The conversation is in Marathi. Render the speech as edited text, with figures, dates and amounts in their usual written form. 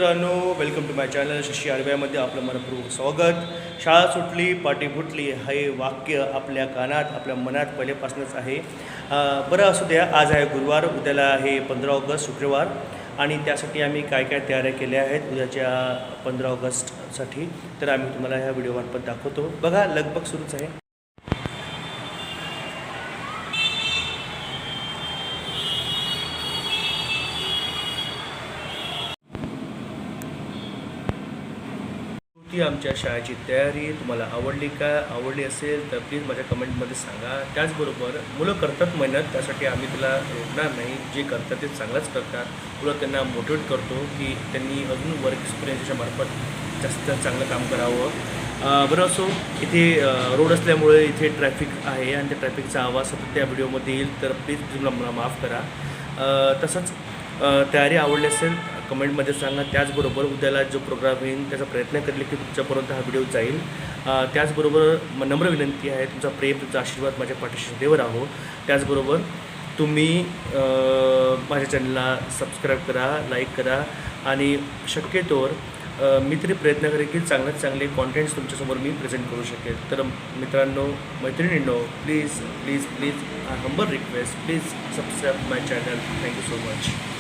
मित्रांनो, welcome to my channel Shashi आरबीआयमध्ये आपलं मनपूर्वक स्वागत. शाळा सुटली पाटी फुटली हे वाक्य आपल्या कानात आपल्या मनात पहिल्यापासूनच आहे. बरं असू द्या, आज आहे गुरुवार, उद्याला आहे 15 ऑगस्ट शुक्रवार आणि त्यासाठी आम्ही काय काय तयाऱ्या केल्या आहेत उद्याच्या 15 ऑगस्टसाठी तर आम्ही तुम्हाला ह्या व्हिडिओमार्फत दाखवतो. बघा, लगबग सुरूच आहे. ती आमच्या शाळेची तयारी तुम्हाला आवडली का? आवडली असेल तर प्लीज माझ्या कमेंटमध्ये सांगा. त्याचबरोबर मुलं करतात मेहनत, त्यासाठी आम्ही तिला रोखणार नाही. जे करतात ते चांगलंच करतात. मुलं त्यांना मोटिवेट करतो की त्यांनी अजून वर्क एक्सपिरियन्सच्या मार्फत जास्त चांगलं काम करावं. बरं असो, इथे रोड असल्यामुळे इथे ट्रॅफिक आहे आणि त्या ट्रॅफिकचा आवाज सतत त्या व्हिडिओमध्ये येईल, तर प्लीज मला माफ करा. तसंच तयारी आवडली असेल कमेंटमध्ये सांगा. त्याचबरोबर उद्याला जो प्रोग्राम येईल त्याचा प्रयत्न करेल की तुमच्यापर्यंत हा व्हिडिओ जाईल. त्याचबरोबर नम्र विनंती आहे, तुमचा प्रेम, तुमचा आशीर्वाद माझ्या पाठीशी देव राहो. त्याचबरोबर तुम्ही माझ्या चॅनलला सबस्क्राईब करा, लाईक करा आणि शक्यतोवर मी तरी प्रयत्न करेन की चांगल्यात चांगले कॉन्टेंट्स तुमच्यासमोर मी प्रेझेंट करू शकेल. तर मित्रांनो, मैत्रिणींनो, please please please humble request, please subscribe my channel. Thank you so much.